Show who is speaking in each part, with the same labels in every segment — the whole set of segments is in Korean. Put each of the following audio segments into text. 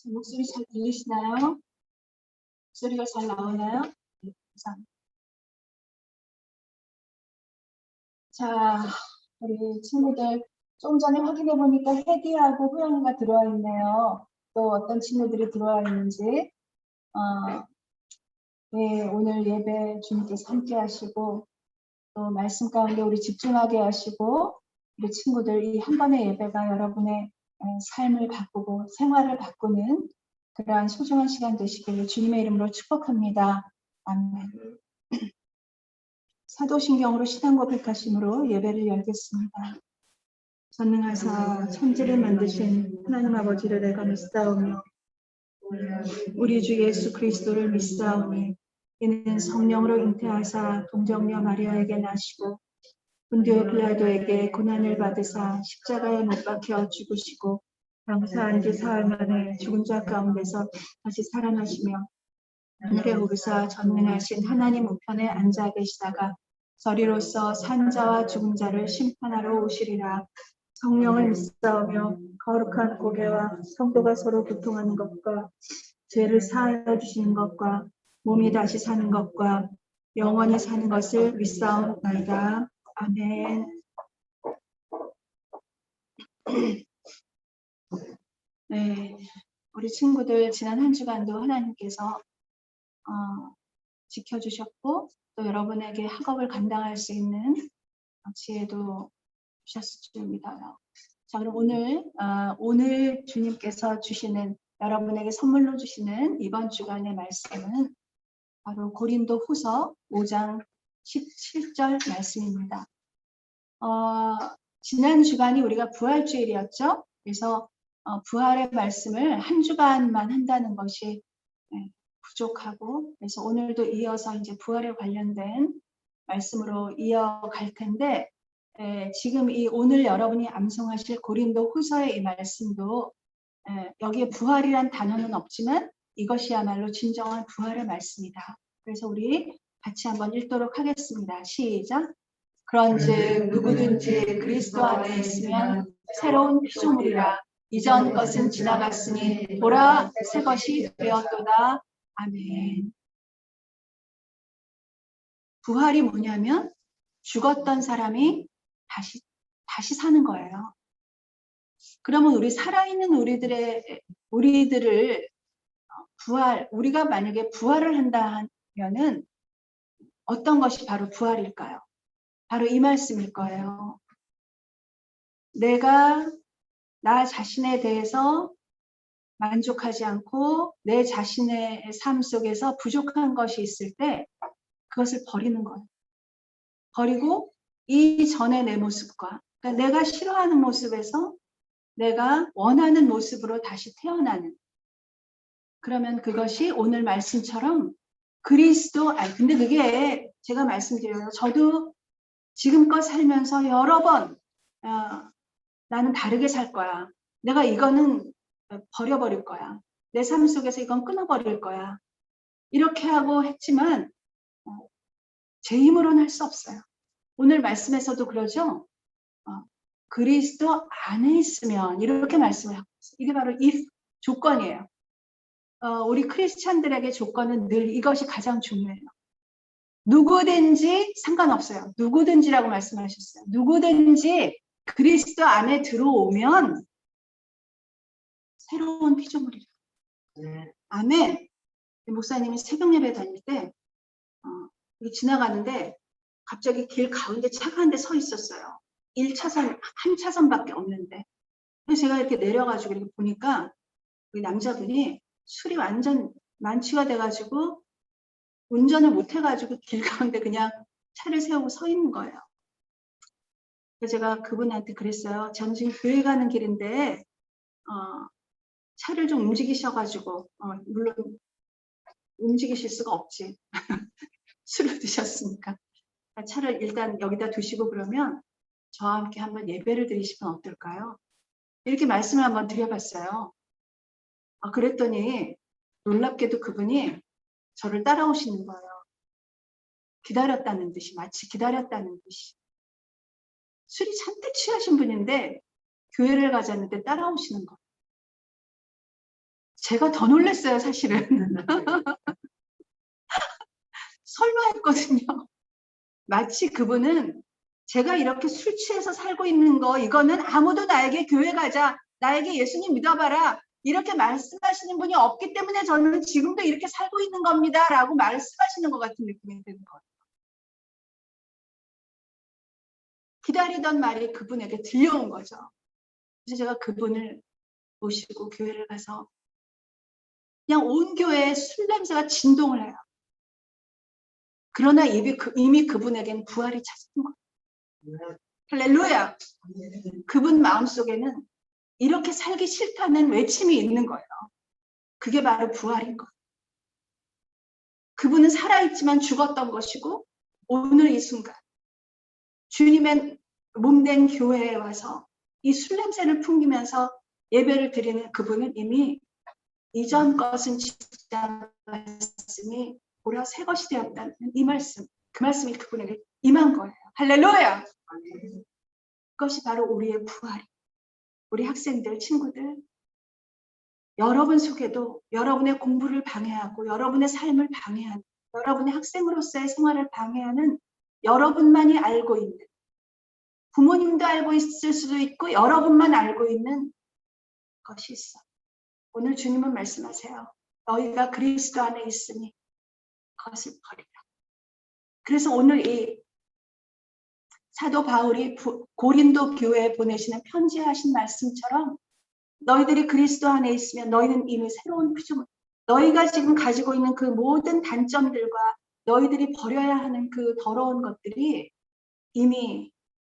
Speaker 1: 목소리 잘 들리시나요? 목소리가 잘 나오나요? 네, 감사합니다. 자, 우리 친구들 좀 전에 확인해 보니까 혜디하고 호영이가 들어와 있네요. 또 어떤 친구들이 들어와 있는지. 네, 오늘 예배 주님께서 함께 하시고 또 말씀 가운데 우리 집중하게 하시고 우리 친구들 이 한 번의 예배가 여러분의 삶을 바꾸고 생활을 바꾸는 그러한 소중한 시간 되시기를 주님의 이름으로 축복합니다. 아멘. 사도신경으로 신앙 고백하심으로 예배를 열겠습니다. 전능하사 천지를 만드신 하나님 아버지를 내가 믿사오며 우리 주 예수 그리스도를 믿사오니 이는 성령으로 잉태하사 동정녀 마리아에게 나시고 본디오 빌라도에게 고난을 받으사 십자가에 못 박혀 죽으시고 장사한 지 사흘 만에 죽은 자 가운데서 다시 살아나시며 하늘에 오르사 전능하신 하나님 우편에 앉아 계시다가 저리로서 산자와 죽은 자를 심판하러 오시리라. 성령을 믿사오며 거룩한 고개와 성도가 서로 교통하는 것과 죄를 사하여 주시는 것과 몸이 다시 사는 것과 영원히 사는 것을 믿사옵나이다. 아멘. 네, 우리 친구들 지난 한 주간도 하나님께서 지켜주셨고 또 여러분에게 학업을 감당할 수 있는 지혜도 주셨을 줄 믿어요. 자, 그럼 오늘 주님께서 주시는 여러분에게 선물로 주시는 이번 주간의 말씀은 바로 고린도 후서 5장 17절 말씀입니다. 지난 주간이 우리가 부활주일이었죠. 그래서 부활의 말씀을 한 주간만 한다는 것이 부족하고 그래서 오늘도 이어서 이제 부활에 관련된 말씀으로 이어갈 텐데 지금 이 오늘 여러분이 암송하실 고린도 후서의 이 말씀도 여기에 부활이란 단어는 없지만 이것이야말로 진정한 부활의 말씀이다. 그래서 우리 같이 한번 읽도록 하겠습니다. 시작. 그런즉 누구든지 그리스도 안에 있으면 새로운 피조물이라 이전 것은 지나갔으니 보라 새 것이 되었도다. 아멘. 부활이 뭐냐면 죽었던 사람이 다시 사는 거예요. 그러면 우리 살아있는 우리들을 우리가 만약에 부활을 한다면은 어떤 것이 바로 부활일까요? 바로 이 말씀일 거예요. 내가 나 자신에 대해서 만족하지 않고 내 자신의 삶 속에서 부족한 것이 있을 때 그것을 버리는 거예요. 버리고 이전의 내 모습과 그러니까 내가 싫어하는 모습에서 내가 원하는 모습으로 다시 태어나는 그러면 그것이 오늘 말씀처럼 근데 그게 제가 말씀드려요. 저도 지금껏 살면서 여러 번 나는 다르게 살 거야. 내가 이거는 버려버릴 거야. 내 삶 속에서 이건 끊어버릴 거야. 이렇게 하고 했지만 제 힘으로는 할 수 없어요. 오늘 말씀에서도 그러죠. 그리스도 안에 있으면 이렇게 말씀을 하고 있어요. 이게 바로 if 조건이에요. 우리 크리스찬들에게 조건은 늘 이것이 가장 중요해요. 누구든지 상관없어요. 누구든지라고 말씀하셨어요. 누구든지 그리스도 안에 들어오면 새로운 피조물이라. 아멘. 목사님이 새벽 예배 다닐 때 지나가는데 갑자기 길 가운데 차가 한 대 서 있었어요. 1차선, 한 차선밖에 없는데. 그래서 제가 이렇게 내려가지고 이렇게 보니까 그 남자분이 술이 완전 만취가 돼가지고 운전을 못 해가지고 길 가운데 그냥 차를 세우고 서 있는 거예요. 그래서 제가 그분한테 그랬어요. 저는 지금 교회 가는 길인데 차를 좀 움직이셔가지고 물론 움직이실 수가 없지. 술을 드셨으니까. 차를 일단 여기다 두시고 그러면 저와 함께 한번 예배를 드리시면 어떨까요? 이렇게 말씀을 한번 드려봤어요. 그랬더니 놀랍게도 그분이 저를 따라오시는 거예요. 기다렸다는 듯이, 마치 기다렸다는 듯이. 술이 잔뜩 취하신 분인데 교회를 가자는데 따라오시는 거예요. 제가 더 놀랐어요, 사실은. 설마 했거든요. 마치 그분은 제가 이렇게 술 취해서 살고 있는 거, 이거는 아무도 나에게 교회 가자, 나에게 예수님 믿어봐라, 이렇게 말씀하시는 분이 없기 때문에 저는 지금도 이렇게 살고 있는 겁니다 라고 말씀하시는 것 같은 느낌이 드는 거예요. 기다리던 말이 그분에게 들려온 거죠. 그래서 제가 그분을 모시고 교회를 가서 그냥 온 교회에 술 냄새가 진동을 해요. 그러나 이미 그분에겐 부활이 찾은 거예요. 할렐루야. 그분 마음속에는 이렇게 살기 싫다는 외침이 있는 거예요. 그게 바로 부활인 거예요. 그분은 살아있지만 죽었던 것이고 오늘 이 순간 주님의 몸된 교회에 와서 이 술 냄새를 풍기면서 예배를 드리는 그분은 이미 이전 것은 지나갔으니 보라 새 것이 되었다는 이 말씀, 그 말씀이 그분에게 임한 거예요. 할렐루야! 그것이 바로 우리의 부활이에요. 우리 학생들, 친구들, 여러분 속에도 여러분의 공부를 방해하고 여러분의 삶을 방해하는, 여러분의 학생으로서의 생활을 방해하는 여러분만이 알고 있는, 부모님도 알고 있을 수도 있고 여러분만 알고 있는 것이 있어. 오늘 주님은 말씀하세요. 너희가 그리스도 안에 있으니 그것을 버리라. 그래서 오늘 이 사도 바울이 고린도 교회에 보내시는 편지하신 말씀처럼 너희들이 그리스도 안에 있으면 너희는 이미 새로운 피조물, 너희가 지금 가지고 있는 그 모든 단점들과 너희들이 버려야 하는 그 더러운 것들이 이미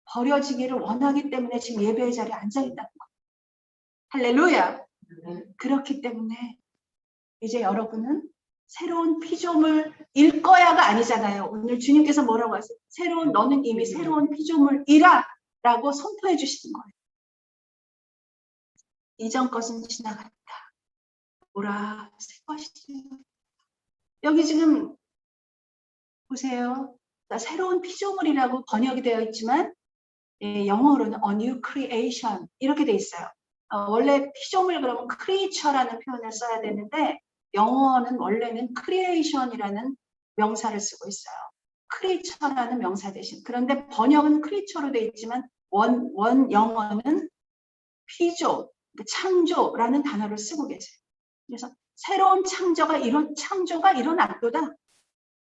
Speaker 1: 버려지기를 원하기 때문에 지금 예배의 자리에 앉아있다는 거예요. 할렐루야. 그렇기 때문에 이제 여러분은 새로운 피조물일 거야가 아니잖아요. 오늘 주님께서 뭐라고 하세요? 너는 이미 새로운 피조물이라 라고 선포해 주시는 거예요. 이전 것은 지나갔다. 보라 새 것이 되었다. 여기 지금 보세요. 새로운 피조물이라고 번역이 되어 있지만 영어로는 a new creation 이렇게 돼 있어요. 원래 피조물 그러면 creature라는 표현을 써야 되는데 영어는 원래는 creation이라는 명사를 쓰고 있어요. creature라는 명사 대신. 그런데 번역은 creature로 돼 있지만 원 영어는 피조, 창조라는 단어를 쓰고 계세요. 그래서 새로운 창조가 일어났도다.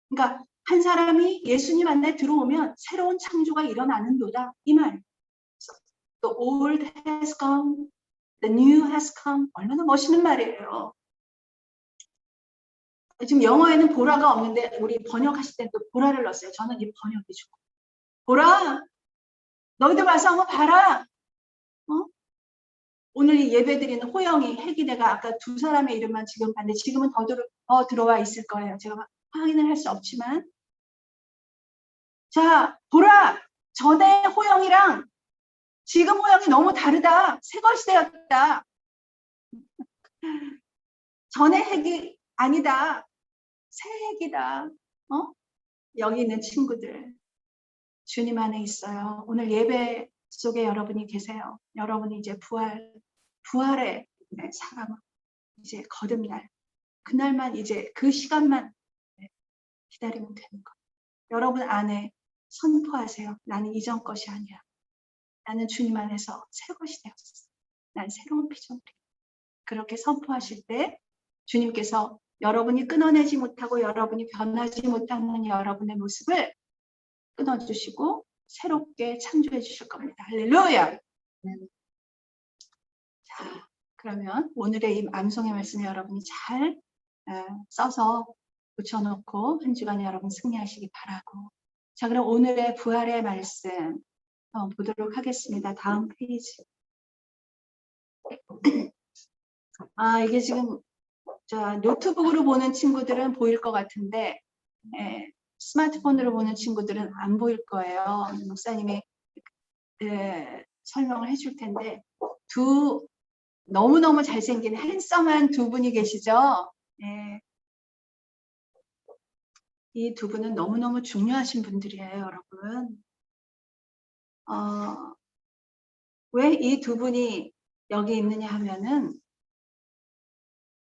Speaker 1: 그러니까 한 사람이 예수님 안에 들어오면 새로운 창조가 일어나는도다. 이 말이에요. The old has gone, the new has come. 얼마나 멋있는 말이에요. 지금 영어에는 보라가 없는데 우리 번역하실 때 또 보라를 넣었어요. 저는 이 번역이 좋고. 보라, 너희들 와서 한번 봐라. 오늘 이 예배 드리는 호영이, 혜기네가 아까 두 사람의 이름만 지금 봤는데 지금은 더 들어와 있을 거예요. 제가 확인을 할 수 없지만. 자, 보라! 전에 호영이랑 지금 호영이 너무 다르다. 새 것이 되었다. 전에 혜기 아니다. 새 혜기다. 여기 있는 친구들. 주님 안에 있어요. 오늘 예배 속에 여러분이 계세요. 여러분이 이제 부활의 사람, 이제 거듭날. 그날만 이제 그 시간만 기다리면 되는 거. 여러분 안에 선포하세요. 나는 이전 것이 아니야. 나는 주님 안에서 새 것이 되었어. 난 새로운 피조물이야. 그렇게 선포하실 때 주님께서 여러분이 끊어내지 못하고 여러분이 변하지 못하는 여러분의 모습을 끊어주시고 새롭게 창조해 주실 겁니다. 할렐루야! 자, 그러면 오늘의 이 암송의 말씀 여러분이 잘 써서 붙여놓고 한 주간 여러분 승리하시기 바라고. 자, 그럼 오늘의 부활의 말씀 보도록 하겠습니다. 다음 페이지. 이게 지금 노트북으로 보는 친구들은 보일 것 같은데 스마트폰으로 보는 친구들은 안 보일 거예요. 목사님이 설명을 해줄 텐데 너무너무 잘생긴 핸섬한 두 분이 계시죠? 이 두 분은 너무너무 중요하신 분들이에요, 여러분. 왜 이 두 분이 여기 있느냐 하면은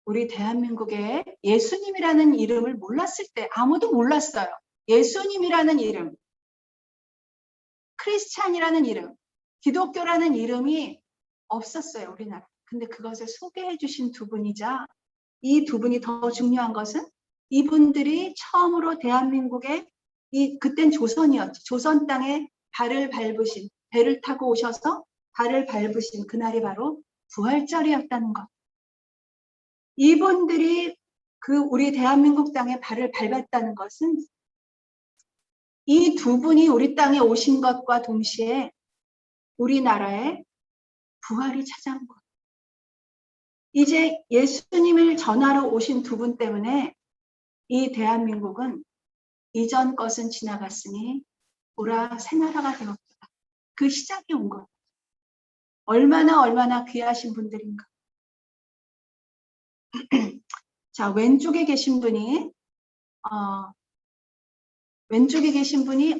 Speaker 1: 우리 대한민국에 예수님이라는 이름을 몰랐을 때 아무도 몰랐어요. 예수님이라는 이름, 크리스찬이라는 이름, 기독교라는 이름이 없었어요, 우리나라. 근데 그것을 소개해 주신 두 분이자 이 두 분이 더 중요한 것은 이분들이 처음으로 대한민국에 그땐 조선이었지. 조선 땅에 발을 밟으신, 배를 타고 오셔서 발을 밟으신 그날이 바로 부활절이었다는 것. 이분들이 우리 대한민국 땅에 발을 밟았다는 것은 이 두 분이 우리 땅에 오신 것과 동시에 우리나라에 부활이 찾아온 것. 이제 예수님을 전하러 오신 두 분 때문에 이 대한민국은 이전 것은 지나갔으니 보라 새 나라가 되었다. 그 시작이 온 것. 얼마나 귀하신 분들인가. 자, 왼쪽에 계신 분이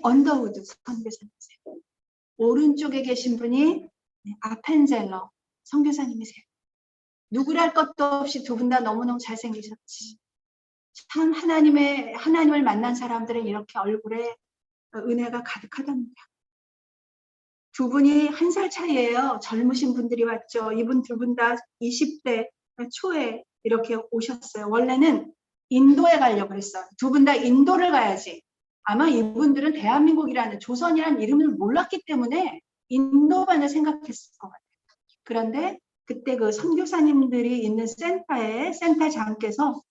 Speaker 1: 언더우드 선교사님이세요. 오른쪽에 계신 분이 아펜젤러 선교사님이세요. 누구랄 것도 없이 두 분 다 너무너무 잘생기셨지. 참 하나님을 만난 사람들은 이렇게 얼굴에 은혜가 가득하답니다. 두 분이 1살 차이예요. 젊으신 분들이 왔죠. 이분 두 분 다 20대 초에 이렇게 오셨어요. 원래는 인도에 가려고 했어요. 두 분 다 인도를 가야지. 아마 이분들은 대한민국이라는 조선이라는 이름을 몰랐기 때문에 인도만을 생각했을 것 같아요. 그런데 그때 그 선교사님들이 있는 센터장께서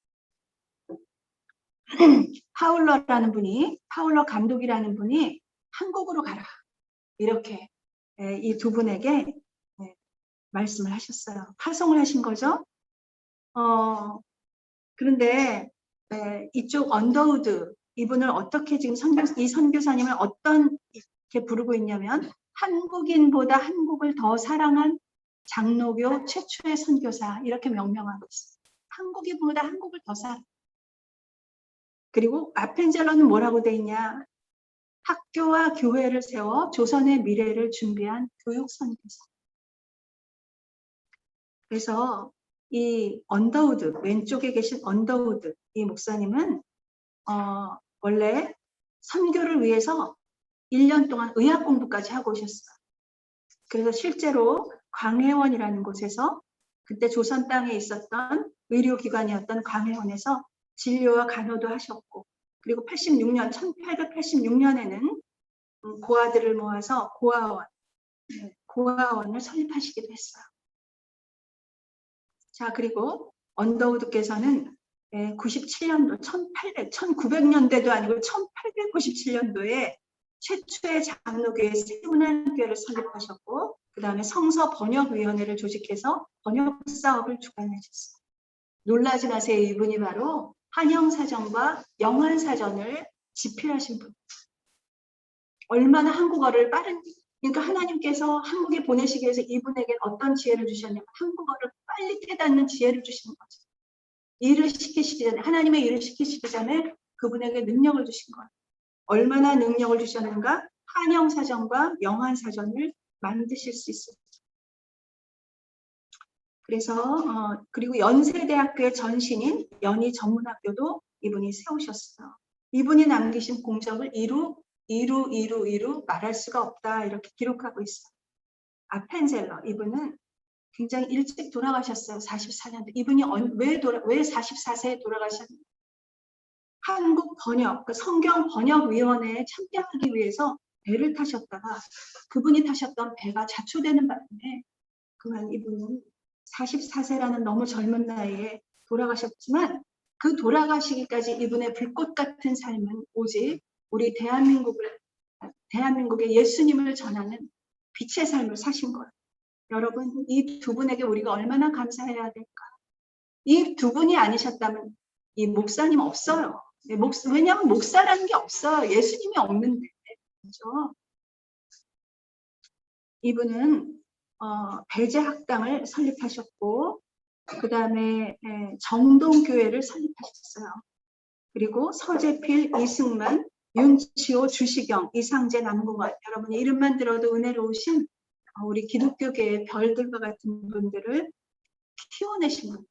Speaker 1: 파울러 감독이라는 분이 한국으로 가라. 이렇게 이 두 분에게 말씀을 하셨어요. 파송을 하신 거죠. 그런데 이쪽 언더우드 이분을 어떻게 지금 이 선교사님을 어떻게 부르고 있냐면 한국인보다 한국을 더 사랑한 장로교 최초의 선교사 이렇게 명명하고 있어요. 한국인보다 한국을 더 사랑. 그리고 아펜젤러는 뭐라고 돼 있냐? 학교와 교회를 세워 조선의 미래를 준비한 교육 선교사. 그래서 이 언더우드, 왼쪽에 계신 언더우드 이 목사님은 원래 선교를 위해서 1년 동안 의학 공부까지 하고 오셨어요. 그래서 실제로 광해원이라는 곳에서 그때 조선 땅에 있었던 의료기관이었던 광해원에서 진료와 간호도 하셨고, 그리고 1886년에는 고아들을 모아서 고아원을 설립하시기도 했어요. 자, 그리고 언더우드께서는 97년도 1900년대도 아니고 1897년도에 최초의 장로교회 세문안교회를 설립하셨고, 그 다음에 성서 번역위원회를 조직해서 번역 사업을 주관하셨어요. 놀라지 마세요. 이분이 바로 한영사전과 영한사전을 집필하신 분. 얼마나 한국어를 그러니까 하나님께서 한국에 보내시기 위해서 이분에게 어떤 지혜를 주셨냐면 한국어를 빨리 깨닫는 지혜를 주시는 거죠. 일을 시키시기 전에, 하나님의 일을 시키시기 전에 그분에게 능력을 주신 거예요. 얼마나 능력을 주셨는가? 한영사전과 영한사전을 만드실 수 있었죠. 그래서 그리고 연세대학교의 전신인 연희전문학교도 이분이 세우셨어요. 이분이 남기신 공적을 이루 말할 수가 없다 이렇게 기록하고 있어요. 아펜젤러 이분은 굉장히 일찍 돌아가셨어요. 44년도. 이분이 왜 44세에 돌아가셨는지. 한국 번역, 성경 번역위원회에 참여하기 위해서 배를 타셨다가 그분이 타셨던 배가 자초되는 바람에 그만 이분은 44세라는 너무 젊은 나이에 돌아가셨지만 그 돌아가시기까지 이분의 불꽃 같은 삶은 오직 우리 대한민국의 예수님을 전하는 빛의 삶을 사신 거예요. 여러분, 이 두 분에게 우리가 얼마나 감사해야 될까? 이 두 분이 아니셨다면 이 목사님 없어요. 왜냐하면 목사라는 게 없어요. 예수님이 없는데. 그렇죠? 이분은 배제학당을 설립하셨고 그 다음에 정동교회를 설립하셨어요. 그리고 서재필, 이승만, 윤치호, 주시경, 이상재, 남궁원 여러분 이름만 들어도 은혜로우신 우리 기독교계의 별들과 같은 분들을 키워내신 분.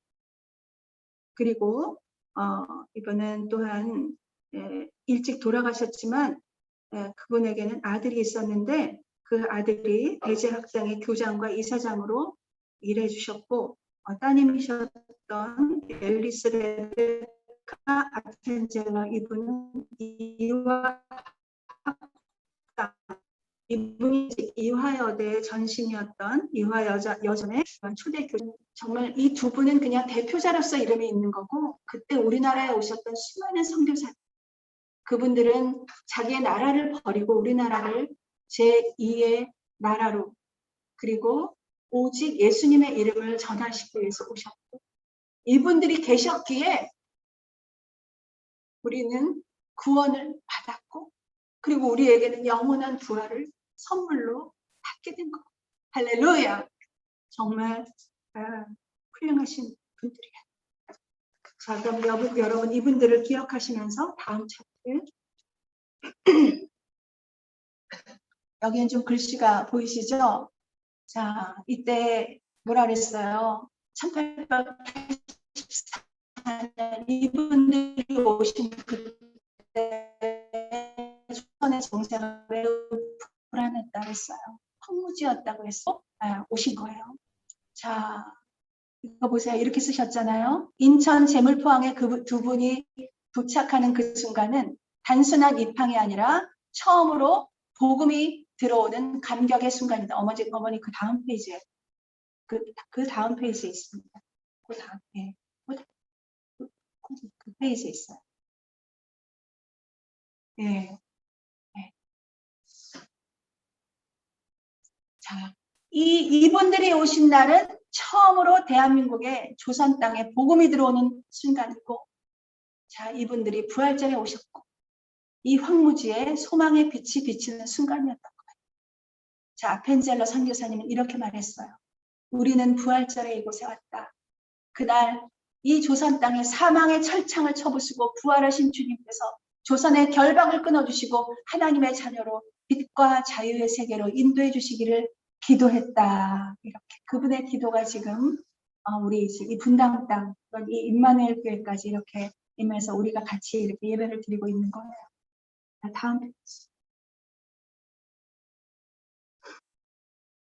Speaker 1: 그리고 이분은 또한 일찍 돌아가셨지만 그분에게는 아들이 있었는데 그 아들이 배제학당의 교장과 이사장으로 일해 주셨고 따님이셨던 엘리스레베카 아텐젤러 이분은 이분이 이화여대 전신이었던 이화여전의 초대 교장. 정말 이 두 분은 그냥 대표자로서 이름이 있는 거고 그때 우리나라에 오셨던 수많은 선교사 그분들은 자기의 나라를 버리고 우리나라를 제2의 나라로 그리고 오직 예수님의 이름을 전하시기 위해서 오셨고 이분들이 계셨기에 우리는 구원을 받았고 그리고 우리에게는 영원한 부활을 선물로 받게 된 것. 할렐루야. 정말 훌륭하신 분들이에요. 자, 그럼 여러분 이분들을 기억하시면서 다음 차트 여기는 좀 글씨가 보이시죠? 자, 이때 뭐라 그랬어요? 1884년 이분들이 오신 그때 조선의 정세가 매우 불안했다고 했어요. 황무지였다고 해서 오신 거예요. 자, 이거 보세요. 이렇게 쓰셨잖아요. 인천 제물포항에 그 두 분이 도착하는 그 순간은 단순한 입항이 아니라 처음으로 복음이 들어오는 감격의 순간이다. 어머니 그 다음 페이지에 그 다음 페이지에 있습니다. 그 다음 그 페이지에 있어요. 네. 자, 이분들이 오신 날은 처음으로 대한민국의 조선 땅에 복음이 들어오는 순간이고, 자, 이분들이 부활절에 오셨고, 이 황무지에 소망의 빛이 비치는 순간이었던 거예요. 자, 아펜젤러 선교사님은 이렇게 말했어요. 우리는 부활절에 이곳에 왔다. 그날 이 조선 땅에 사망의 철창을 쳐부수고 부활하신 주님께서 조선의 결박을 끊어주시고 하나님의 자녀로 빛과 자유의 세계로 인도해 주시기를 기도했다. 이렇게 그분의 기도가 지금 우리 이 분당 땅, 이 임마누엘 교회까지 이렇게 임해서 우리가 같이 이렇게 예배를 드리고 있는 거예요. 다음 페이지.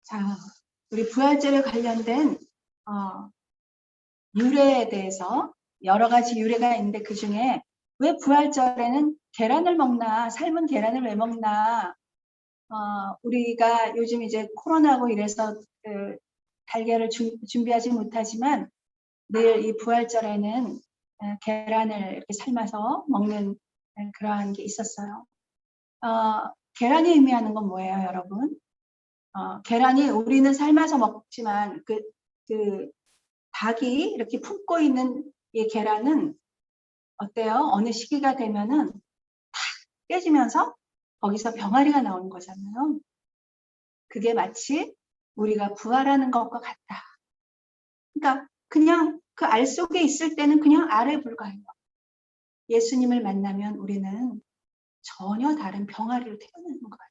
Speaker 1: 자, 우리 부활절에 관련된 유래에 대해서 여러 가지 유래가 있는데 그 중에 왜 부활절에는 계란을 먹나, 삶은 계란을 왜 먹나, 우리가 요즘 이제 코로나고 이래서 그 달걀을 준비하지 못하지만 늘 이 부활절에는 계란을 이렇게 삶아서 먹는 그러한 게 있었어요. 계란이 의미하는 건 뭐예요, 여러분? 계란이 우리는 삶아서 먹지만 그 닭이 이렇게 품고 있는 이 계란은 어때요? 어느 시기가 되면은 탁 깨지면서 거기서 병아리가 나오는 거잖아요. 그게 마치 우리가 부활하는 것과 같다. 그러니까 그냥 그 알 속에 있을 때는 그냥 알에 불과해요. 예수님을 만나면 우리는 전혀 다른 병아리로 태어나는 거예요.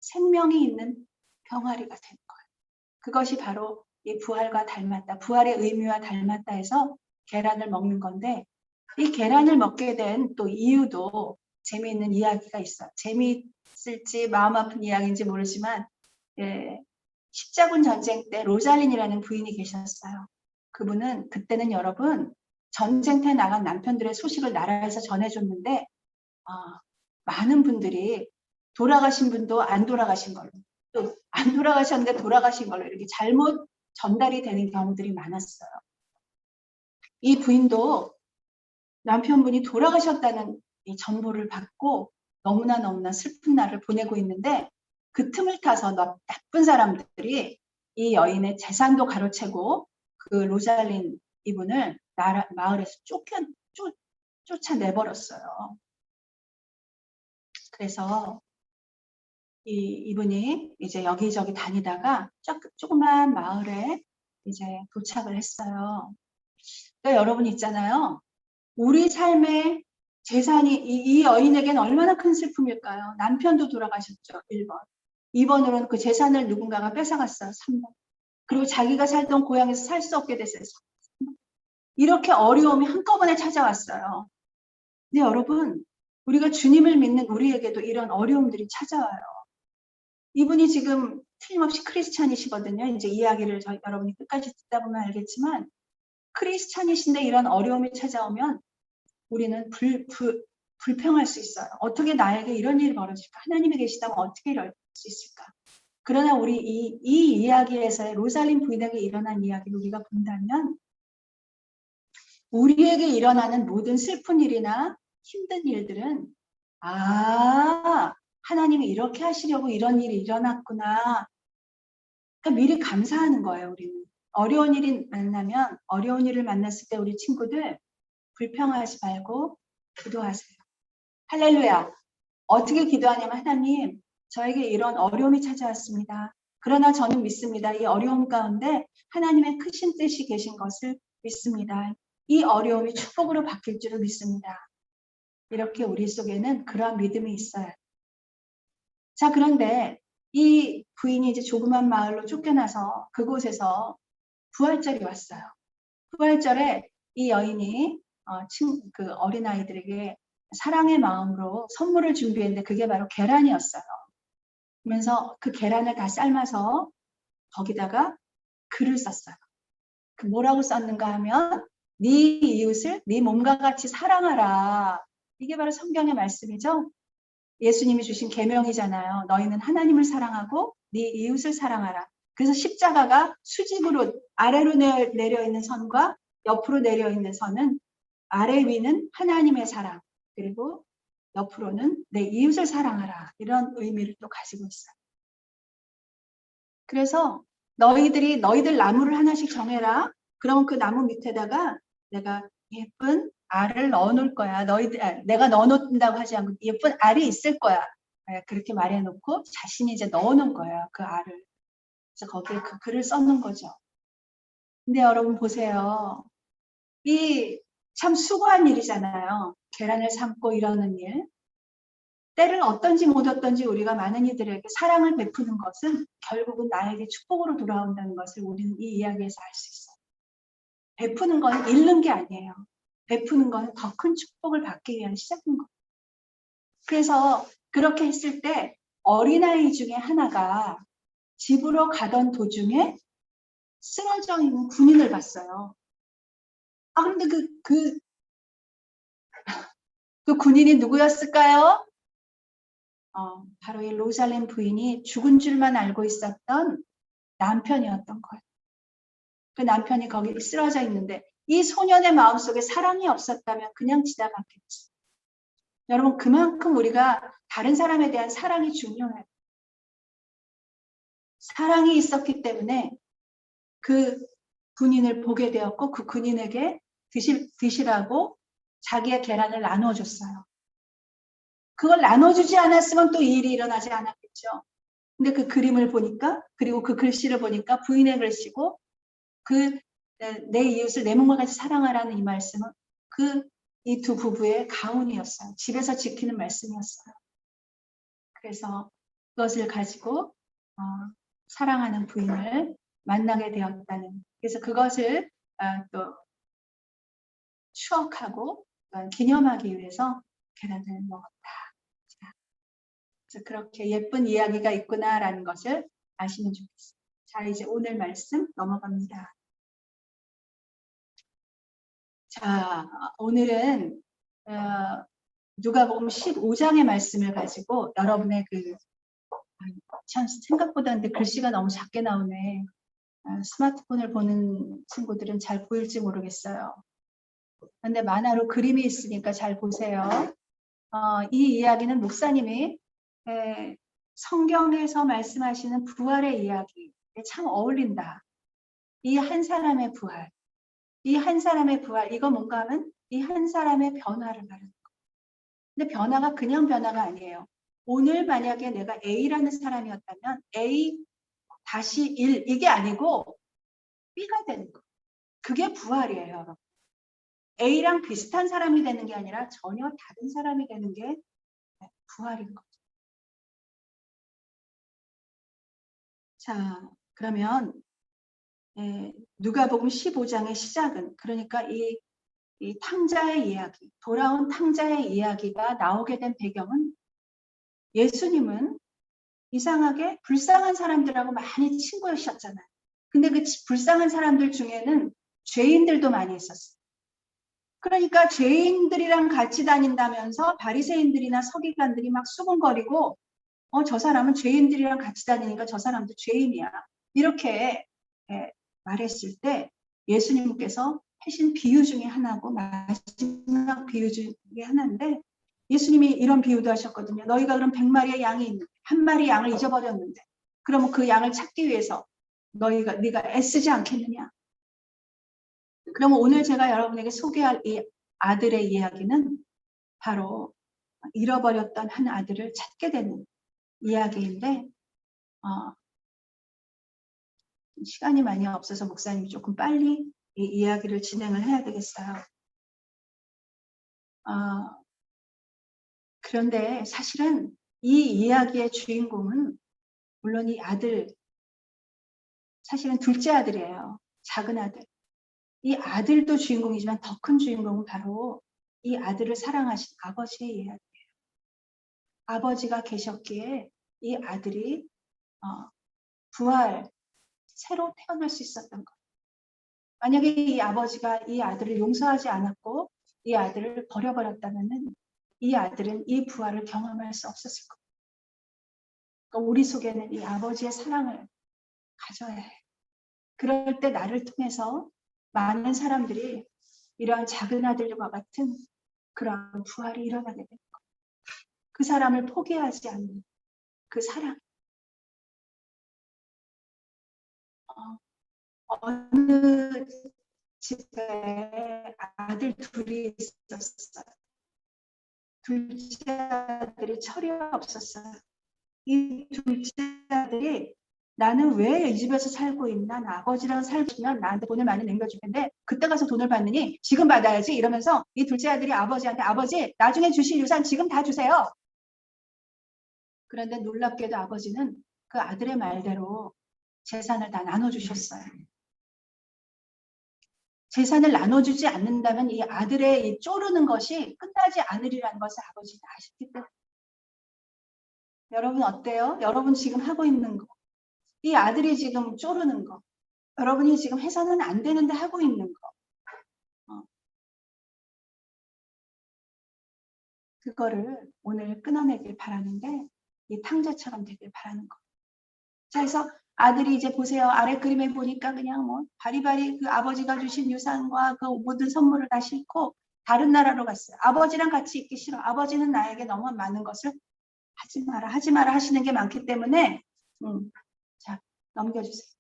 Speaker 1: 생명이 있는 병아리가 되는 거예요. 그것이 바로 이 부활과 닮았다. 부활의 의미와 닮았다 해서 계란을 먹는 건데 이 계란을 먹게 된 또 이유도 재미있는 이야기가 있어요. 재미있을지 마음 아픈 이야기인지 모르지만 십자군 전쟁 때 로잘린이라는 부인이 계셨어요. 그분은 그때는 여러분 전쟁터에 나간 남편들의 소식을 나라에서 전해줬는데 많은 분들이 돌아가신 분도 안 돌아가신 걸로 또 안 돌아가셨는데 돌아가신 걸로 이렇게 잘못 전달이 되는 경우들이 많았어요. 이 부인도 남편분이 돌아가셨다는 이 정보를 받고 너무나 슬픈 날을 보내고 있는데 그 틈을 타서 나쁜 사람들이 이 여인의 재산도 가로채고 그 로잘린 이분을 마을에서 쫓아내버렸어요. 그래서 이분이 이제 여기저기 다니다가 조그만 마을에 이제 도착을 했어요. 그러니까 여러분 있잖아요. 우리 삶의 재산이 이 여인에게는 얼마나 큰 슬픔일까요? 남편도 돌아가셨죠. 1번. 2번으로는 그 재산을 누군가가 뺏어갔어요. 3번. 그리고 자기가 살던 고향에서 살 수 없게 됐어요. 이렇게 어려움이 한꺼번에 찾아왔어요. 근데 여러분, 우리가 주님을 믿는 우리에게도 이런 어려움들이 찾아와요. 이분이 지금 틀림없이 크리스찬이시거든요. 이제 이야기를 여러분이 끝까지 듣다 보면 알겠지만 크리스찬이신데 이런 어려움이 찾아오면 우리는 불평할 수 있어요. 어떻게 나에게 이런 일이 벌어질까? 하나님이 계시다면 어떻게 이럴 수 있을까? 그러나 우리 이 이야기에서의 로살린 부인에게 일어난 이야기를 우리가 본다면 우리에게 일어나는 모든 슬픈 일이나 힘든 일들은 하나님이 이렇게 하시려고 이런 일이 일어났구나. 그러니까 미리 감사하는 거예요. 우리는. 어려운 일을 만났을 때 우리 친구들 불평하지 말고 기도하세요. 할렐루야. 어떻게 기도하냐면 하나님, 저에게 이런 어려움이 찾아왔습니다. 그러나 저는 믿습니다. 이 어려움 가운데 하나님의 크신 뜻이 계신 것을 믿습니다. 이 어려움이 축복으로 바뀔 줄을 믿습니다. 이렇게 우리 속에는 그러한 믿음이 있어요. 자, 그런데 이 부인이 이제 조그만 마을로 쫓겨나서 그곳에서 부활절이 왔어요. 부활절에 이 여인이 그 어린아이들에게 사랑의 마음으로 선물을 준비했는데 그게 바로 계란이었어요. 그러면서 그 계란을 다 삶아서 거기다가 글을 썼어요. 그 뭐라고 썼는가 하면 네 이웃을 네 몸과 같이 사랑하라. 이게 바로 성경의 말씀이죠. 예수님이 주신 계명이잖아요. 너희는 하나님을 사랑하고 네 이웃을 사랑하라. 그래서 십자가가 수직으로 아래로 내려 있는 선과 옆으로 내려 있는 선은 아래 위는 하나님의 사랑, 그리고 옆으로는 내 이웃을 사랑하라. 이런 의미를 또 가지고 있어요. 그래서 너희들 나무를 하나씩 정해라. 그럼 그 나무 밑에다가 내가 예쁜 알을 넣어놓을 거야. 내가 넣어놓는다고 하지 않고 예쁜 알이 있을 거야. 그렇게 말해놓고 자신이 이제 넣어놓은 거예요. 그 알을. 그래서 거기에 그 글을 써놓은 거죠. 근데 여러분 보세요. 이 참 수고한 일이잖아요. 계란을 삶고 이러는 일. 때를 어떤지 못 어떤지 우리가 많은 이들에게 사랑을 베푸는 것은 결국은 나에게 축복으로 돌아온다는 것을 우리는 이 이야기에서 알 수 있어요. 베푸는 건 잃는 게 아니에요. 베푸는 건 더 큰 축복을 받기 위한 시작인 거예요. 그래서 그렇게 했을 때 어린아이 중에 하나가 집으로 가던 도중에 쓰러져 있는 군인을 봤어요. 근데 그 군인이 누구였을까요? 바로 이 로살렘 부인이 죽은 줄만 알고 있었던 남편이었던 거예요. 그 남편이 거기 쓰러져 있는데 이 소년의 마음속에 사랑이 없었다면 그냥 지나갔겠지. 여러분, 그만큼 우리가 다른 사람에 대한 사랑이 중요해요. 사랑이 있었기 때문에 그 군인을 보게 되었고 그 군인에게 드시라고 자기의 계란을 나눠줬어요. 그걸 나눠주지 않았으면 또 이 일이 일어나지 않았겠죠. 근데 그 그림을 보니까, 그리고 그 글씨를 보니까 부인의 글씨고 내 이웃을 내 몸과 같이 사랑하라는 이 말씀은 이 두 부부의 가훈이었어요. 집에서 지키는 말씀이었어요. 그래서 그것을 가지고 사랑하는 부인을 만나게 되었다는, 그래서 그것을 또 추억하고 기념하기 위해서 계란을 먹었다. 그래서 그렇게 예쁜 이야기가 있구나라는 것을 아시면 좋겠습니다. 자, 이제 오늘 말씀 넘어갑니다. 자, 오늘은 누가복음 15장의 말씀을 가지고 여러분의 참 생각보다 근데 글씨가 너무 작게 나오네. 스마트폰을 보는 친구들은 잘 보일지 모르겠어요. 근데 만화로 그림이 있으니까 잘 보세요. 이 이야기는 목사님이 성경에서 말씀하시는 부활의 이야기에 참 어울린다. 이 한 사람의 부활. 이 한 사람의 부활. 이거 뭔가 하면 이 한 사람의 변화를 말하는 거예요. 근데 변화가 그냥 변화가 아니에요. 오늘 만약에 내가 A라는 사람이었다면 A 다시 1 이게 아니고 B가 되는 거예요. 그게 부활이에요, 여러분. A랑 비슷한 사람이 되는 게 아니라 전혀 다른 사람이 되는 게 부활인 거죠. 자, 그러면 누가복음 15장의 시작은, 그러니까 이 탕자의 이야기, 돌아온 탕자의 이야기가 나오게 된 배경은, 예수님은 이상하게 불쌍한 사람들하고 많이 친구였잖아요. 근데 그 불쌍한 사람들 중에는 죄인들도 많이 있었어요. 그러니까 죄인들이랑 같이 다닌다면서 바리새인들이나 서기관들이 막 수군거리고, 저 사람은 죄인들이랑 같이 다니니까 저 사람도 죄인이야, 이렇게 말했을 때, 예수님께서 하신 비유 중에 하나고 마지막 비유 중에 하나인데, 예수님이 이런 비유도 하셨거든요. 너희가 그럼 100마리의 양이 있는데 한 마리 양을 잊어버렸는데, 그러면 그 양을 찾기 위해서 네가 애쓰지 않겠느냐. 그러면 오늘 제가 여러분에게 소개할 이 아들의 이야기는 바로 잃어버렸던 한 아들을 찾게 되는 이야기인데, 시간이 많이 없어서 목사님이 조금 빨리 이 이야기를 진행을 해야 되겠어요. 그런데 사실은 이 이야기의 주인공은 물론 이 아들, 사실은 둘째 아들이에요. 작은 아들. 이 아들도 주인공이지만 더 큰 주인공은 바로 이 아들을 사랑하신 아버지의 이야기예요. 아버지가 계셨기에 이 아들이 부활, 새로 태어날 수 있었던 것. 만약에 이 아버지가 이 아들을 용서하지 않았고 이 아들을 버려버렸다면 이 아들은 이 부활을 경험할 수 없었을 겁니다. 그러니까 우리 속에는 이 아버지의 사랑을 가져야 해요. 그럴 때 나를 통해서 많은 사람들이 이러한 작은 아들과 같은 그런 부활이 일어나게 됩니다. 그 사람을 포기하지 않는 그 사랑. 어느 집에 아들 둘이 있었어요. 둘째 아들이 철이 없었어요. 이 둘째 아들이 나는 왜 이 집에서 살고 있나? 나 아버지랑 살면 나한테 돈을 많이 남겨줄 텐데 그때 가서 돈을 받느니 지금 받아야지, 이러면서 이 둘째 아들이 아버지한테 아버지 나중에 주실 유산 지금 다 주세요. 그런데 놀랍게도 아버지는 그 아들의 말대로 재산을 다 나눠주셨어요. 재산을 나눠주지 않는다면 이 아들의 이 쪼르는 것이 끝나지 않으리라는 것을 아버지는 아셨기 때문에. 여러분 어때요? 여러분 지금 하고 있는 거, 이 아들이 지금 쪼르는 거, 여러분이 지금 해서는 안 되는데 하고 있는 거, 그거를 오늘 끊어내길 바라는데 이 탕자처럼 되길 바라는 거. 자, 그래서 아들이 이제 보세요. 아래 그림에 보니까 그냥 뭐 바리바리 그 아버지가 주신 유산과 그 모든 선물을 다 싣고 다른 나라로 갔어요. 아버지랑 같이 있기 싫어. 아버지는 나에게 너무 많은 것을 하지 마라 하시는 게 많기 때문에 자, 넘겨주세요.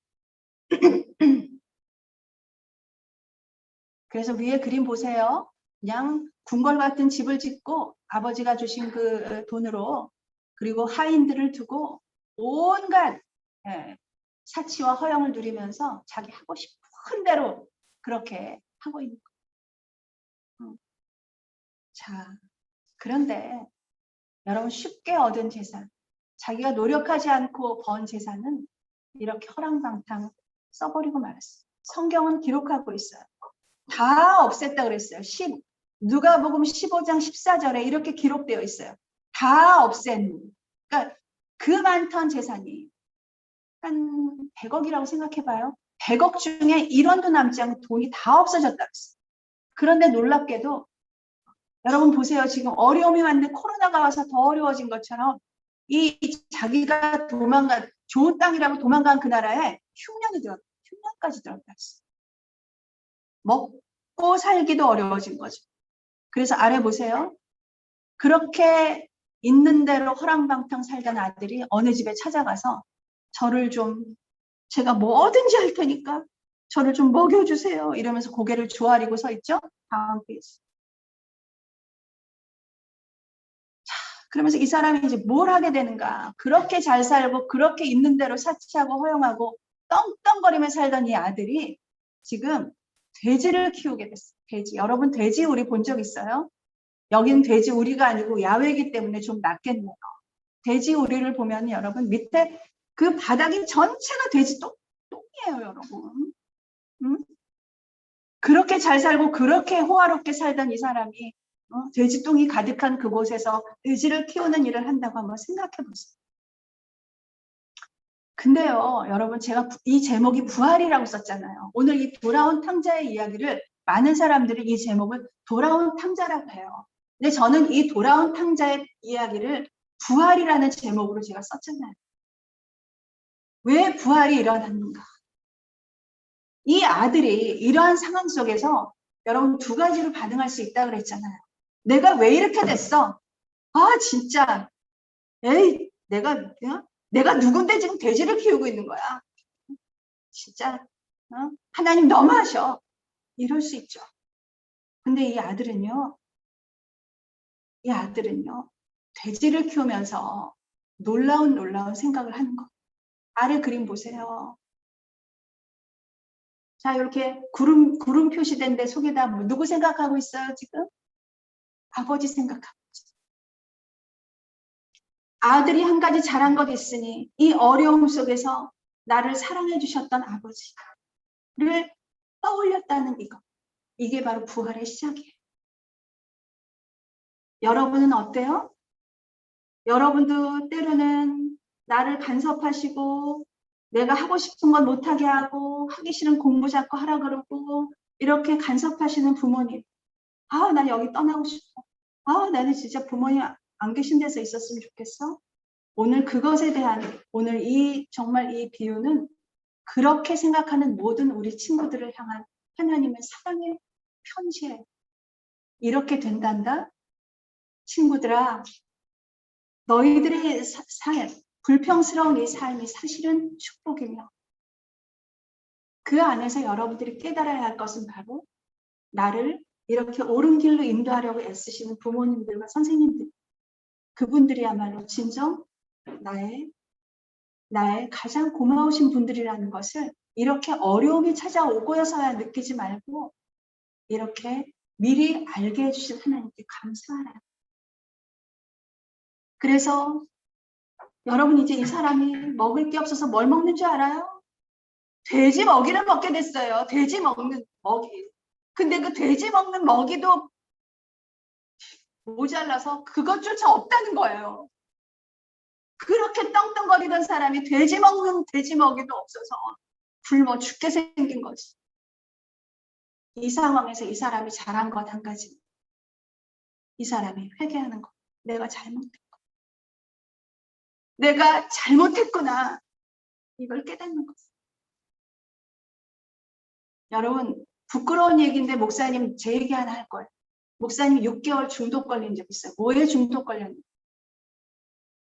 Speaker 1: 그래서 위에 그림 보세요. 그냥 궁궐 같은 집을 짓고 아버지가 주신 그 돈으로, 그리고 하인들을 두고 온갖 사치와 허영을 누리면서 자기 하고 싶은 대로 그렇게 하고 있는 거예요. 자, 그런데 여러분 쉽게 얻은 재산, 자기가 노력하지 않고 번 재산은 이렇게 허랑방탕 써버리고 말았어요. 성경은 기록하고 있어요. 다 없앴다 그랬어요. 누가복음 15장 14절에 이렇게 기록되어 있어요. 다 없앤. 그러니까 그 많던 재산이 한 100억이라고 생각해봐요. 100억 중에 1원도 남지 않고 돈이 다 없어졌다 그랬어요. 그런데 놀랍게도 여러분 보세요. 지금 어려움이 왔는데 코로나가 와서 더 어려워진 것처럼 이 자기가 좋은 땅이라고 도망간 그 나라에 흉년까지 들었다 그랬어요. 먹고 살기도 어려워진 거죠. 그래서 아래 보세요. 그렇게 있는 대로 허랑방탕 살던 아들이 어느 집에 찾아가서 저를 좀, 제가 뭐든지 할 테니까 저를 좀 먹여주세요, 이러면서 고개를 조아리고 서 있죠. 다음 페이지. 자, 그러면서 이 사람이 이제 뭘 하게 되는가. 그렇게 잘 살고 그렇게 있는 대로 사치하고 허용하고 떵떵거리며 살던 이 아들이 지금 돼지를 키우게 됐어요. 돼지. 여러분 돼지 우리 본 적 있어요? 여긴 돼지 우리가 아니고 야외이기 때문에 좀 낫겠네요. 돼지 우리를 보면 여러분 밑에 그 바닥이 전체가 돼지 똥이에요, 여러분. 응? 그렇게 잘 살고 그렇게 호화롭게 살던 이 사람이 돼지똥이 가득한 그곳에서 돼지를 키우는 일을 한다고 한번 생각해 보세요. 근데요, 여러분, 제가 이 제목이 부활이라고 썼잖아요. 오늘 이 돌아온 탕자의 이야기를 많은 사람들이 이 제목을 돌아온 탕자라고 해요. 근데 저는 이 돌아온 탕자의 이야기를 부활이라는 제목으로 제가 썼잖아요. 왜 부활이 일어났는가? 이 아들이 이러한 상황 속에서 여러분 두 가지로 반응할 수 있다고 그랬잖아요. 내가 왜 이렇게 됐어? 아, 진짜. 에이, 내가 누군데 지금 돼지를 키우고 있는 거야. 진짜. 하나님 너무하셔. 이럴 수 있죠. 근데 이 아들은요, 돼지를 키우면서 놀라운 생각을 하는 거. 아래 그림 보세요. 자, 이렇게 구름 표시된 데 속에다 누구 생각하고 있어요, 지금? 아버지 생각하고 있어요. 아들이 한 가지 잘한 것 있으니 이 어려움 속에서 나를 사랑해 주셨던 아버지를 떠올렸다는 이거. 이게 바로 부활의 시작이에요. 여러분은 어때요? 여러분도 때로는 나를 간섭하시고 내가 하고 싶은 건 못하게 하고 하기 싫은 공부 자꾸 하라 그러고 이렇게 간섭하시는 부모님. 아, 난 여기 떠나고 싶어. 아, 나는 진짜 부모님 안 계신 데서 있었으면 좋겠어. 오늘 그것에 대한 오늘 정말 이 비유는 그렇게 생각하는 모든 우리 친구들을 향한 하나님의 사랑의 편지예요. 이렇게 된단다. 친구들아, 너희들의 삶, 불평스러운 이 삶이 사실은 축복이며 그 안에서 여러분들이 깨달아야 할 것은 바로 나를 이렇게 옳은 길로 인도하려고 애쓰시는 부모님들과 선생님들, 그분들이야말로 진정 나의 가장 고마우신 분들이라는 것을 이렇게 어려움이 찾아오고서야 느끼지 말고 이렇게 미리 알게 해주신 하나님께 감사하라. 그래서 여러분 이제 이 사람이 먹을 게 없어서 뭘 먹는 줄 알아요? 돼지 먹이를 먹게 됐어요. 돼지 먹는 먹이. 근데 그 돼지 먹는 먹이도 모자라서 그것조차 없다는 거예요. 그렇게 떵떵거리던 사람이 돼지 먹는 돼지 먹이도 없어서 굶어 죽게 생긴 거지. 이 상황에서 이 사람이 잘한 것 한 가지. 이 사람이 회개하는 거. 내가 잘못했고. 내가 잘못했구나. 이걸 깨닫는 거죠. 여러분, 부끄러운 얘기인데 목사님 제 얘기 하나 할 거예요. 목사님 6개월 중독 걸린 적 있어요. 뭐에 중독 걸렸는지.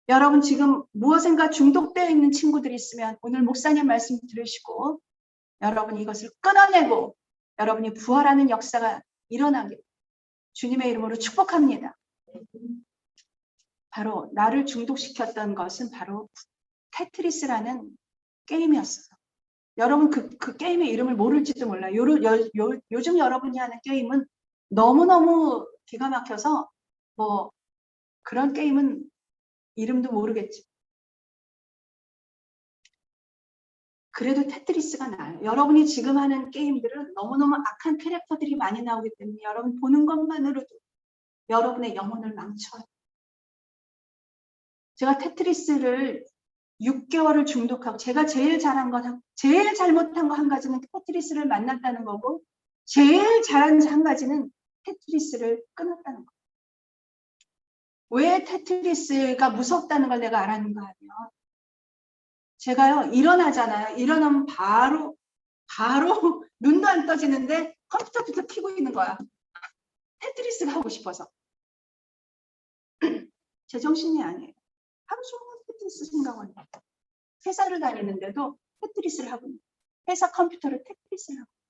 Speaker 1: 여러분 지금 무엇인가 중독되어 있는 친구들이 있으면 오늘 목사님 말씀 들으시고 여러분 이것을 끊어내고 여러분이 부활하는 역사가 일어나길 주님의 이름으로 축복합니다. 바로 나를 중독시켰던 것은 바로 테트리스라는 게임이었어요. 여러분 그 게임의 이름을 모를지도 몰라요. 요즘 여러분이 하는 게임은 너무너무 기가 막혀서 뭐 그런 게임은 이름도 모르겠지. 그래도 테트리스가 나아요. 여러분이 지금 하는 게임들은 너무너무 악한 캐릭터들이 많이 나오기 때문에 여러분 보는 것만으로도 여러분의 영혼을 망쳐요. 제가 테트리스를 6개월을 중독하고 제가 제일 잘한 건 제일 잘못한 거 한 가지는 테트리스를 만났다는 거고 제일 잘한 한 가지는 테트리스를 끊었다는 거. 왜 테트리스가 무섭다는 걸 내가 알았는가 하면 제가요 일어나잖아요. 일어나면 바로 눈도 안 떠지는데 컴퓨터부터 켜고 있는 거야. 테트리스가 하고 싶어서. 제정신이 아니에요. 하루 종일 테트리스 생각을 해요. 회사를 다니는데도 테트리스를 하고 있는 거예요. 회사 컴퓨터를 테트리스를 하고 있는 거예요.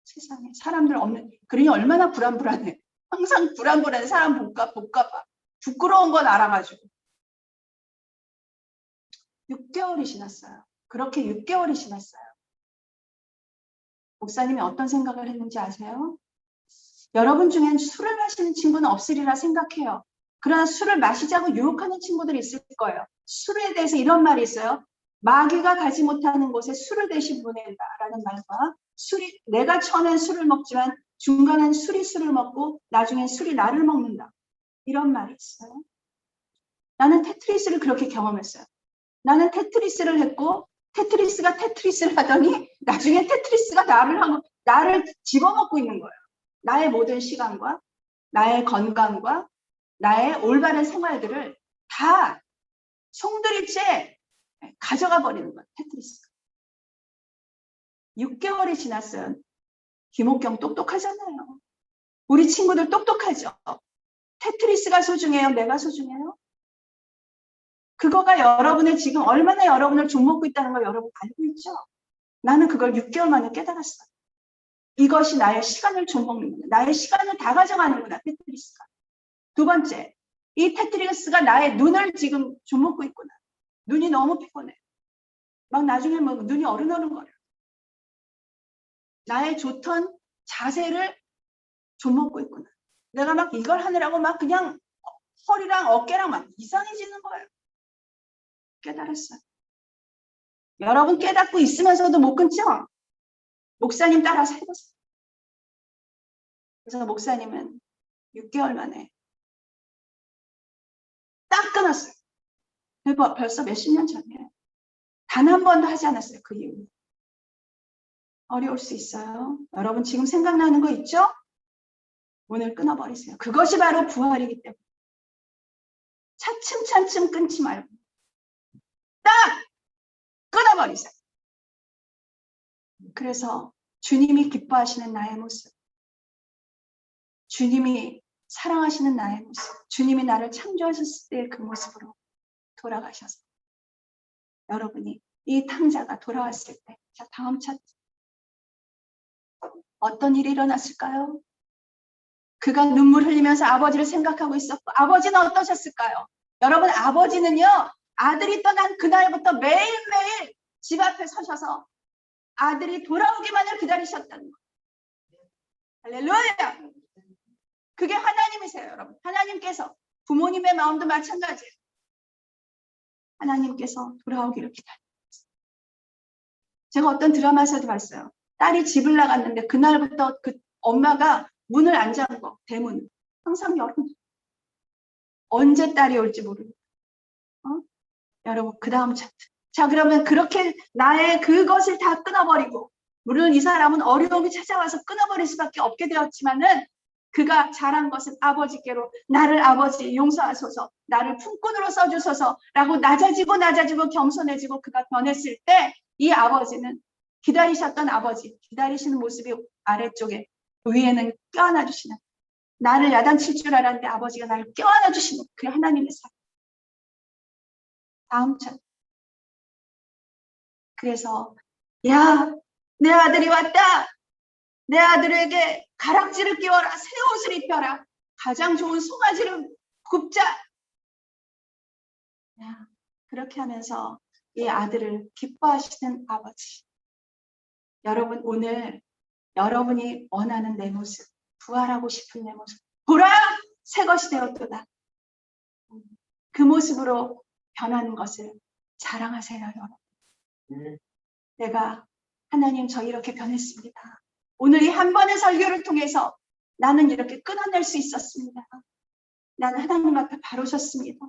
Speaker 1: 세상에 사람들 없는 그러니 얼마나 불안해. 항상 불안해. 사람 볼까 봐. 부끄러운 건 알아가지고. 6개월이 지났어요. 그렇게 6개월이 지났어요. 목사님이 어떤 생각을 했는지 아세요? 여러분 중엔 술을 마시는 친구는 없으리라 생각해요. 그러나 술을 마시자고 유혹하는 친구들이 있을 거예요. 술에 대해서 이런 말이 있어요. 마귀가 가지 못하는 곳에 술을 대신 보낸다라는 말과 술이 내가 처음엔 술을 먹지만 중간엔 술이 술을 먹고 나중엔 술이 나를 먹는다. 이런 말이 있어요. 나는 테트리스를 그렇게 경험했어요. 나는 테트리스를 했고 테트리스가 테트리스를 하더니 나중에 테트리스가 나를 집어먹고 있는 거예요. 나의 모든 시간과 나의 건강과 나의 올바른 생활들을 다 송두리째 가져가 버리는 거예요. 테트리스가. 6개월이 지났어요. 김옥경 똑똑하잖아요. 우리 친구들 똑똑하죠. 테트리스가 소중해요? 내가 소중해요? 그거가 여러분의 지금 얼마나 여러분을 좀먹고 있다는 걸 여러분 알고 있죠? 나는 그걸 6개월 만에 깨달았어요. 이것이 나의 시간을 좀먹는구나. 나의 시간을 다 가져가는구나. 테트리스가. 두 번째, 이 테트리스가 나의 눈을 지금 좀먹고 있구나. 눈이 너무 피곤해. 막 나중에 막 눈이 어른어른거려. 나의 좋던 자세를 좀먹고 있구나. 내가 막 이걸 하느라고 막 그냥 허리랑 어깨랑 막 이상해지는 거예요. 깨달았어요. 여러분 깨닫고 있으면서도 못 끊죠? 목사님 따라서 해보세요. 그래서 목사님은 6개월 만에 딱 끊었어요. 벌써 몇십 년 전이에요. 단 한 번도 하지 않았어요. 그 이후에. 어려울 수 있어요. 여러분 지금 생각나는 거 있죠? 오늘 끊어버리세요. 그것이 바로 부활이기 때문에. 차츰차츰 끊지 말고 딱 끊어버리세요. 그래서 주님이 기뻐하시는 나의 모습, 주님이 사랑하시는 나의 모습, 주님이 나를 창조하셨을 때 그 모습으로 돌아가셔서 여러분이 이 탕자가 돌아왔을 때, 자 다음 차트 어떤 일이 일어났을까요? 그가 눈물 흘리면서 아버지를 생각하고 있었고 아버지는 어떠셨을까요? 여러분 아버지는요 아들이 떠난 그날부터 매일매일 집 앞에 서셔서 아들이 돌아오기만을 기다리셨다는 거예요. 할렐루야. 그게 하나님이세요 여러분. 하나님께서 부모님의 마음도 마찬가지예요. 하나님께서 돌아오기를 기다려요. 제가 어떤 드라마에서도 봤어요. 딸이 집을 나갔는데 그날부터 그 엄마가 문을 안 잠궈. 대문 항상 열어. 언제 딸이 올지 모르니까. 여러분 그 다음 차트. 자 그러면 그렇게 나의 그것을 다 끊어버리고 물론 이 사람은 어려움이 찾아와서 끊어버릴 수밖에 없게 되었지만은 그가 잘한 것은 아버지께로 나를 아버지 용서하소서 나를 품꾼으로 써주소서 라고 낮아지고 겸손해지고 그가 변했을 때 이 아버지는 기다리셨던 아버지 기다리시는 모습이 아래쪽에 위에는 껴안아 주시는 나를 야단칠 줄 알았는데 아버지가 나를 껴안아 주시는 그게 하나님의 사랑. 다음 차. 그래서 야 내 아들이 왔다. 내 아들에게 가락지를 끼워라. 새 옷을 입혀라. 가장 좋은 송아지를 굽자. 야, 그렇게 하면서 이 아들을 기뻐하시는 아버지. 여러분 오늘 여러분이 원하는 내 모습 부활하고 싶은 내 모습 보라 새 것이 되었도다. 그 모습으로 변하는 것을 자랑하세요 여러분. 내가 하나님 저 이렇게 변했습니다. 오늘 이 한 번의 설교를 통해서 나는 이렇게 끊어낼 수 있었습니다. 나는 하나님 앞에 바로 섰습니다.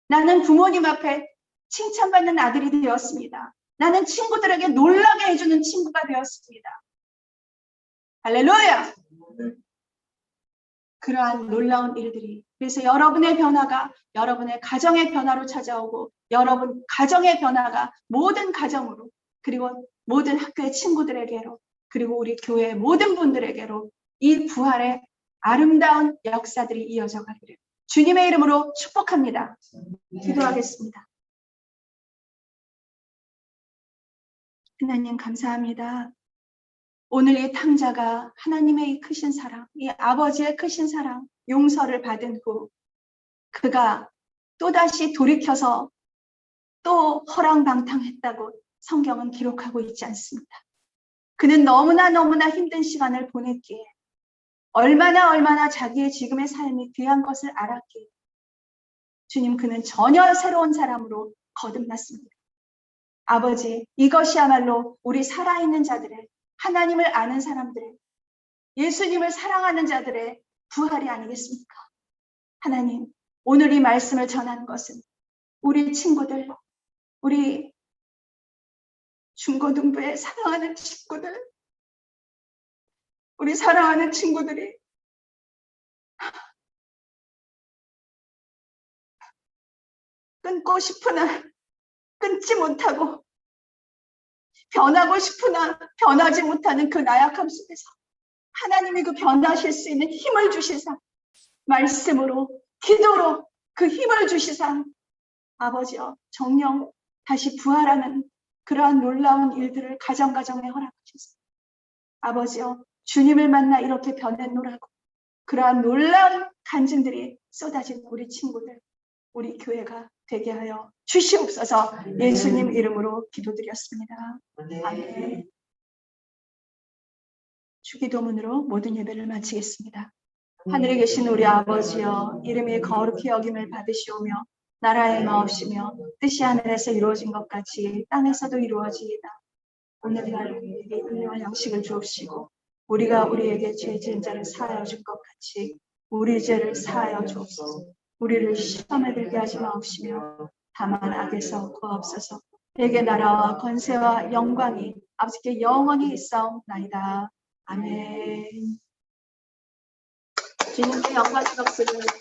Speaker 1: 나는 부모님 앞에 칭찬받는 아들이 되었습니다. 나는 친구들에게 놀라게 해주는 친구가 되었습니다. 할렐루야! 그러한 놀라운 일들이 그래서 여러분의 변화가 여러분의 가정의 변화로 찾아오고 여러분 가정의 변화가 모든 가정으로 그리고 모든 학교의 친구들에게로 그리고 우리 교회의 모든 분들에게로 이 부활의 아름다운 역사들이 이어져 가기를 주님의 이름으로 축복합니다. 기도하겠습니다. 하나님 감사합니다. 오늘 이 탕자가 하나님의 이 크신 사랑, 이 아버지의 크신 사랑, 용서를 받은 후 그가 또다시 돌이켜서 또 허랑방탕했다고 성경은 기록하고 있지 않습니다. 그는 너무나 힘든 시간을 보냈기에 얼마나 자기의 지금의 삶이 귀한 것을 알았기에 주님 그는 전혀 새로운 사람으로 거듭났습니다. 아버지, 이것이야말로 우리 살아있는 자들의, 하나님을 아는 사람들의, 예수님을 사랑하는 자들의 부활이 아니겠습니까? 하나님, 오늘 이 말씀을 전하는 것은 우리 친구들, 우리 중고등부에 사랑하는 친구들, 우리 사랑하는 친구들이 끊고 싶으나 끊지 못하고 변하고 싶으나 변하지 못하는 그 나약함 속에서 하나님이 그 변하실 수 있는 힘을 주시사 말씀으로 기도로 그 힘을 주시사 아버지여 정령 다시 부활하는 그러한 놀라운 일들을 가정가정에 허락하셔서 아버지여 주님을 만나 이렇게 변했노라고 그러한 놀라운 간증들이 쏟아진 우리 친구들 우리 교회가 되게 하여 주시옵소서. 예수님 이름으로 기도드렸습니다. 아멘. 주기도문으로 모든 예배를 마치겠습니다. 하늘에 계신 우리 아버지여 이름이 거룩히 여김을 받으시오며 나라의 마옵시며 뜻이 하늘에서 이루어진 것 같이 땅에서도 이루어지이다. 오늘날 우리에게 일용할 양식을 주옵시고 우리가 우리에게 죄 지은 자를 사하여 줄 것 같이 우리 죄를 사하여 주옵소서. 우리를 시험에 들게 하지 마옵시며 다만 악에서 구하옵소서. 내게 나라와 권세와 영광이 아버지께 영원히 있사옵나이다. 아멘. 주님께 영광스럽습니다.